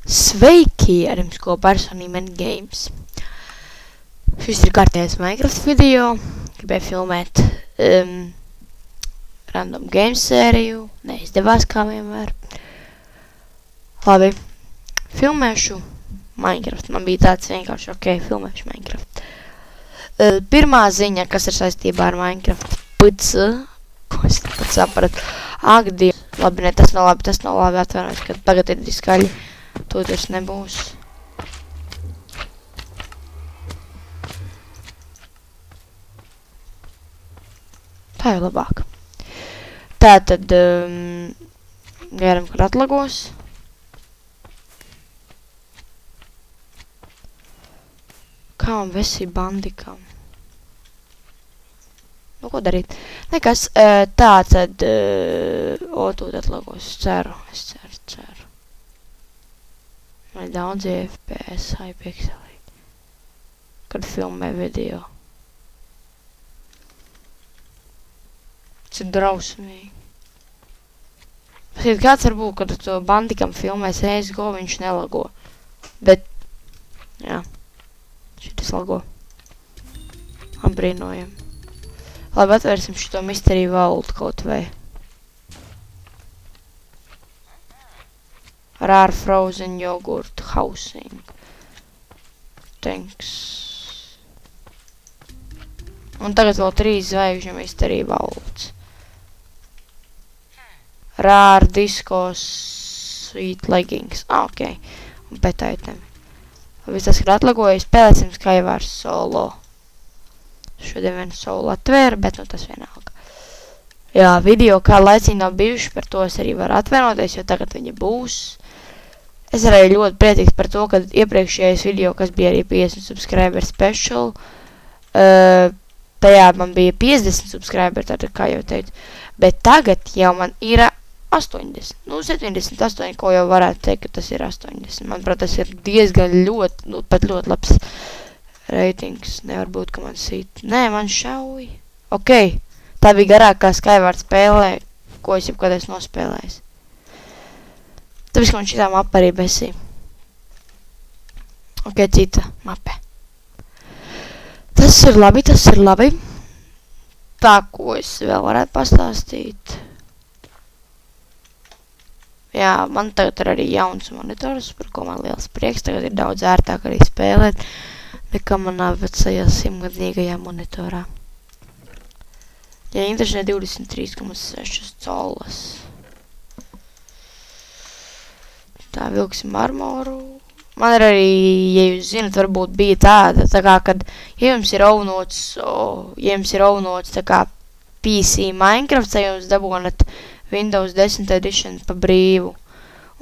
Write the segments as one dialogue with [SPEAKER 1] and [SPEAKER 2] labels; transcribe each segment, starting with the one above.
[SPEAKER 1] Sveiki, ar jums kopā Sonnyman Games. Šis ir kārtējais Minecraft video. Gribēju filmēt Random Games sēriju. Neizdevās kā vienmēr. Labi, filmēšu Minecraft. Man bija tāds vienkārši, ok, filmēšu Minecraft. Pirmā ziņa, kas ir saistībā ar Minecraft. Ko es pat sapratu? Ak, Dievs. Labi, ne, tas nav labi, atvainojos, ka tagad ir diskaļi. To tas nebūs. Tā jau labāk. Tātad, gairam, kad atlagos. Kā man vesi bandikam? Nu, ko darīt? Nekas, tātad, tūd atlagos, es ceru. Man ir daudz FPS, hypixelī, kad filmē video. Tas ir drausmīgi. Paskatīt, kāds varbūt, kad to bandikam filmē CSGO, viņš nelago. Bet, jā, šitas lago. Apbrīnojam. Labi, atvērsim šito Mystery Vault kaut vai. Rare frozen yogurt housing. Thanks. Un tagad vēl 3 zvaigžņu Mystery Vaults. Rare disco sweet leggings. Ok. Un pet item. Viss tas, kad atlagoju, spēlēsim Skywars solo. Šodien vien solo atvēru, bet nu tas vienalga. Jā, video kā laicīgi nav bijuši, par to es arī varu atvienoties, jo tagad viņi būs. Es arī ļoti priecīgs par to, ka iepriekšējais video, kas bija arī 50 subscriber special, tajā man bija 50 subscriber, tātad, kā jau teicu, bet tagad jau man ir 80, nu 78, ko jau varētu teikt, ka tas ir 80. Manuprāt, tas ir diezgan ļoti, pat ļoti labs ratings. Nevar būt, ka man sīt. Nē, man šauj. Ok, tā bija garākā Skyward spēlē, ko es jebkad esmu nospēlējis. Tāpēc, ka man šitā mapa arī besī. Ok, cita mape. Tas ir labi, Tā, ko es vēl varētu pastāstīt. Jā, man tagad ir arī jauns monitors, par ko man liels prieks. Tagad ir daudz ērtāk arī spēlēt, nekā manā vecajā 100-gadīgajā monitorā. Ja interesē 23,6 colas. Tā, vilksim armoru. Man ir arī, ja jūs zinat, varbūt bija tāda, tā kā, kad, ja jums ir aunots, tā kā PC Minecraft, ja jums dabonat Windows 10 edition pa brīvu.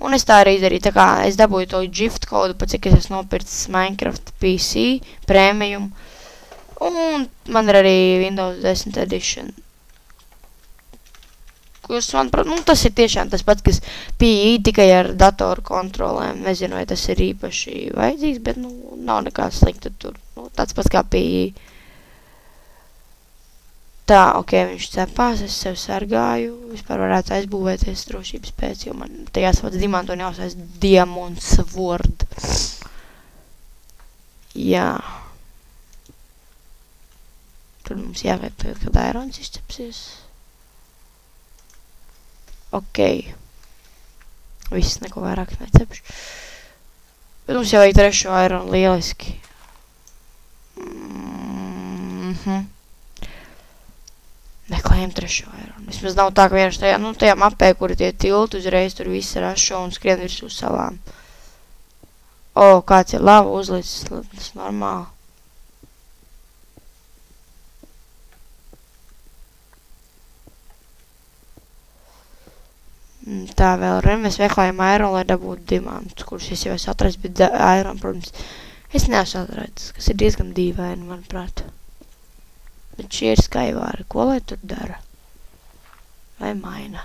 [SPEAKER 1] Un es tā arī izdarīju, tā kā es dabūju to gift kodu, pa cik es esmu nopircis Minecraft PC Premium. Un man ir arī Windows 10 edition. Jūs man, nu, tas ir tiešām tas pats, kas PI tikai ar datoru kontrolēm. Nezinu, vai tas ir īpaši vajadzīgs, bet, nu, nav nekā slikta tur. Nu, tāds pats kā PI. Tā, ok, viņš cepās, es sev sargāju. Vispār varētu aizbūvēties drošības pēc, jo man tajās vārds dimantu un jāsais Diamond Sword. Jā. Tur mums jāgaid, kad irons izcepsies. Ok. Viss, neko vairāk necepšu. Bet mums jau vajag trešo ironu, lieliski. Meklējam trešo ironu. Vismaz nav tā, ka vienkārši tajā, nu, tajā mapē, kuri tie tilti uzreiz tur viss rašo un skrien virsū salām. O, kāds ir lava uzlicis, tas normāli. Tā vēl mēs meklējam ironu, lai dabūtu diamantus, kurus es jau esmu atradis, bet ironu, protams, es neesmu atradis, kas ir diezgan dīvaini, manuprāt. Bet šie ir Skywari, ko lai tur dara? Vai maina?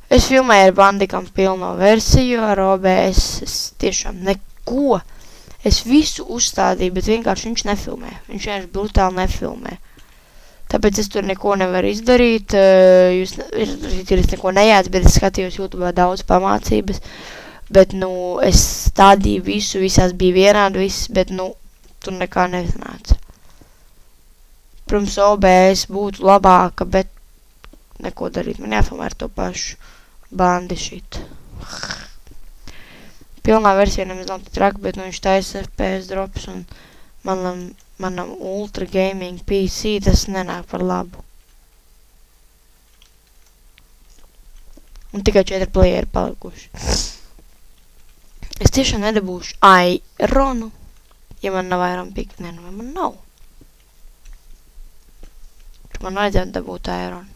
[SPEAKER 1] Es filmēju ar bandikam pilno versiju, ar OBS, es tiešām neko. Es visu uzstādīju, bet vienkārši viņš nefilmē. Viņš vienkārši brutāli nefilmē. Tāpēc es tur neko nevaru izdarīt, jūs neko nejāc, bet es skatījos YouTubā daudz pamācības, bet, es stādīju visu, visās bija vienādi viss, bet, tur nekā nesanāca. Protams, OBS būtu labāka, bet neko darīt, man jāfilmē ar to pašu bandi šit. Pilnā versija nemaz nav tik traka, bet, viņš taisa FPS drops un manam Ultra Gaming PC tas nenāk par labu. Un tikai 4 playeri palikuši. Es tiešām nedabūšu Ironu, ja man nav Iron Pick. Nē, man nav. Man vajadzētu dabūt Ironu.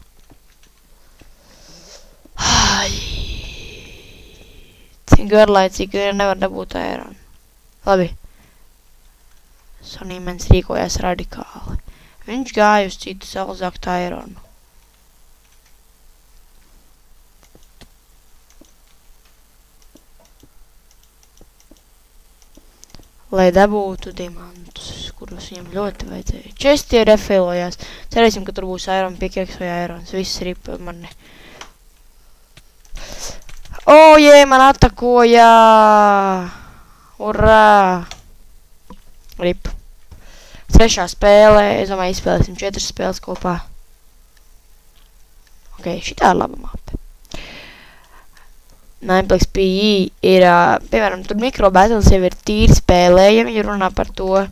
[SPEAKER 1] Cik garlaicīgi nevar dabūt Ironu. Labi. Sonīmens rīkojās radikāli. Viņš gāja uz citu salzākt Ironu. Lai dabūtu diamantus, kurus viņam ļoti vajadzēja. Čestie refilojās. Cerēsim, ka tur būs Iron Pickaxe vai Irons. Viss ripa mani. Jē, man atakoja! Urā! Rip. Trešā spēlē, es domāju, izspēlēsim 4 spēles kopā. Ok, šitā ir laba mape. Nineplex PE ir, piemēram, tur Micro Battles jau ir tīri spēlējami, ja runā par to,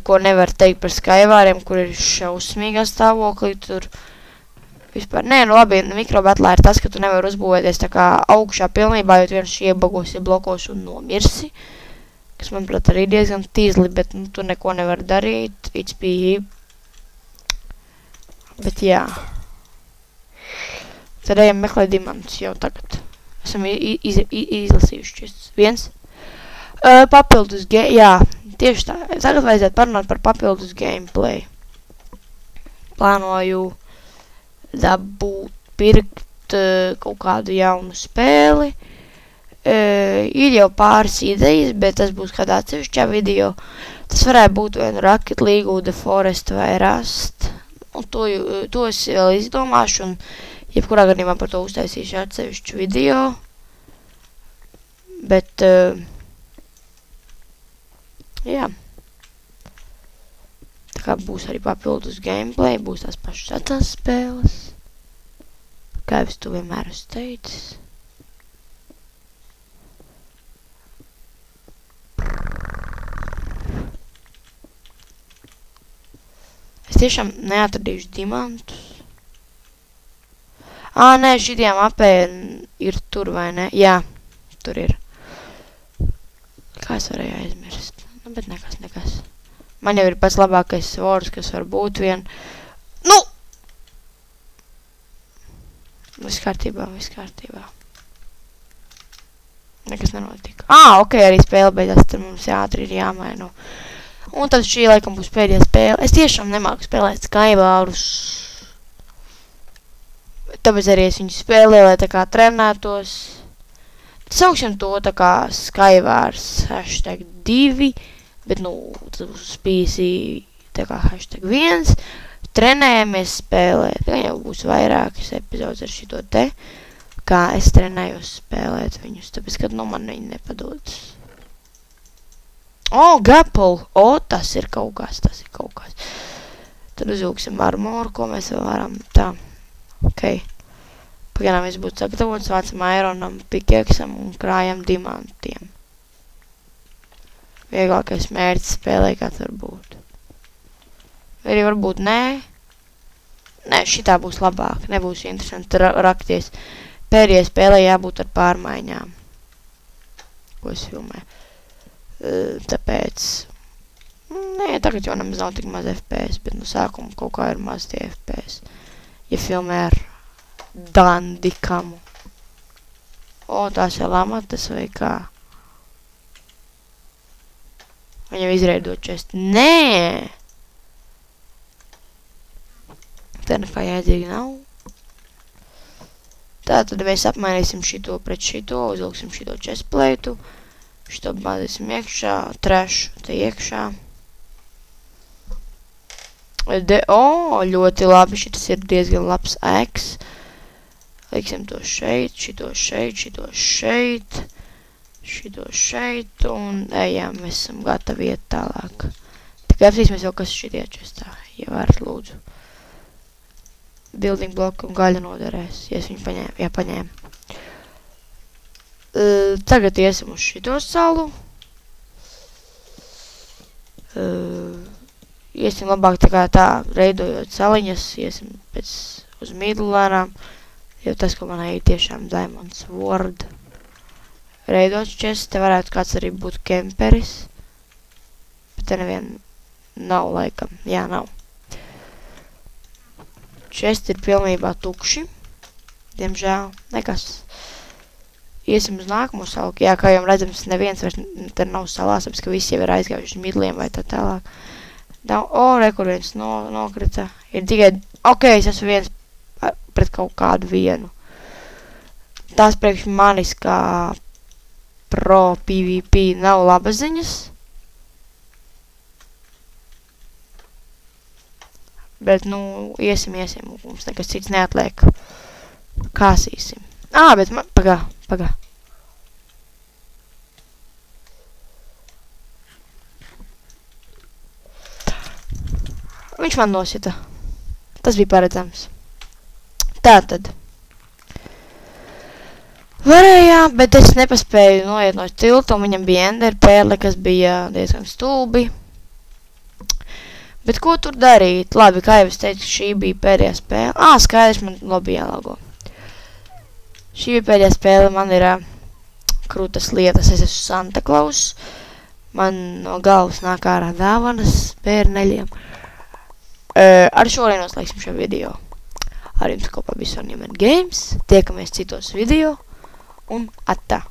[SPEAKER 1] ko nevar teikt par Skywāriem, kur ir šausmīgā stāvoklī, tur vispār. Nē, labi, Micro Battlē ir tas, ka tu nevar uzbūvēties tā kā augšā pilnībā, jo tu vienkārši iebagosi blokos un nomirsi. Kas, manuprāt, arī diezgan tīzli, bet, tu neko nevar darīt, HPE. Bet, jā. Tad ejam meklēt diamantus jau tagad. Esam izlasījuši 1. Papildus jā, tieši tā. Tagad vajadzētu parunāt par papildus gameplay. Plānoju pirkt kaut kādu jaunu spēli. Ir jau pāris idejas, bet tas būs kādā atsevišķā video. Tas varētu būt vien Rocket League, The Forest vai Rust. Un to es vēl izdomāšu un jebkurā gadījumā par to uztaisīšu atsevišķu video. Bet, jā. Tā kā būs arī papildus gameplay, būs tās pašas atās spēles. Kā es to vienmēr esmu teicis. Es tiešām neatradīšu diamantus. Nē, šitiem mapē ir tur, vai ne? Jā, tur ir. Kā es varēju aizmirst? Bet nekas. Man jau ir pats labākais svors, kas var būt vien. Viss kārtībā. Nekas nenotika. Ok, arī spēle beidzās, tad mums ātri ir jāmaino. Un tad šī laikam būs pēdējā spēle. Es tiešām nemāku spēlēt Skywārus. Tāpēc arī es viņu spēlēju, lai tā kā trenētos. Sauksim to tā kā Skywars #2, bet, tas būs PC tā kā #1. Trenējamies spēlēt. Gan jau būs vairākas epizodes ar šito te, kā es trenējos spēlēt viņus, tāpēc, kad, man viņi nepadodas. Gapple! Tas ir kaut kas. Tad uzvilksim armoru, ko mēs vēl varam. Tā. Ok. Pagaidām viss būtu sagatavots, vācam Ironam, Pickaxam un krājam dimantiem. Vieglākais mērķis spēlē, kāds var būt. Vai arī varbūt nē. Nē, šitā būs labāk. Nebūs interesanti rakties. Pēdējā spēlē jābūt ar pārmaiņām. Ko es filmēju. Tāpēc, tagad jau nemaz nav tik maz FPS, bet no sākuma kaut kā ir maz tie FPS. Ja filmē ar Dandikamu. Tās jau lamatas vai kā? Viņam izreidot čest. Nē! Tā nekā jēdzīgi nav. Tātad mēs apmainīsim šito pret šito, uzvilksim šito chestplate. Šito bāzīsim iekšā, trešu te iekšā. Ļoti labi, šitas ir diezgan labs ēks. Liksim to šeit, šito šeit, šito šeit, šito šeit, un ejam, mēs esam gatavi iet tālāk. Tikai apsīsimies vēl, kas šitie čestā, ja varat lūdzu. Building bloku un gaļa noderēs, ja es viņu paņēmu, jā, paņēmu. Tagad iesim uz šito salu. Iesim labāk tā reidojot saliņas, iesim pēc uz midlēnām. Jo tas, ko man ir tiešām Diamond Sword. Reidots čests, te varētu kāds arī būt kemperis. Bet te nevien nav laikam. Jā, nav. Česti ir pilnībā tukši. Diemžēl. Nekas. Iesim uz nākamo salu. Jā, kā jau redzams, neviens vairs te nav salās, ka visi jau ir aizgājuši uz midliem vai tā tālāk. Rekur viens nokrita. Ir tikai, es esmu viens pret kaut kādu vienu. Tās priekš manis kā pro PvP nav labas ziņas. Bet, iesim, mums nekas cits neatliek. Kāsīsim. Bet man, pagā. Viņš man nosita. Tas bija paredzams. Tātad. Varējām, bet es nepaspēju noiet no tilta, un viņam bija ender pērle, kas bija diezgan stulbi. Bet ko tur darīt? Labi, kā jau es teicu, šī bija pēdējā spēle. Skaidrs, man lobby jālogo. Šī bija pēdējā spēle, man ir krūtas lietas, es esmu Santa Claus. Man no galvas nāk ārā dāvanas bērneļiem. Ar šo arī noslēgsim šo video. Ar jums kopā bija Sonja Man Games. Tiekamies citos video. Un atā!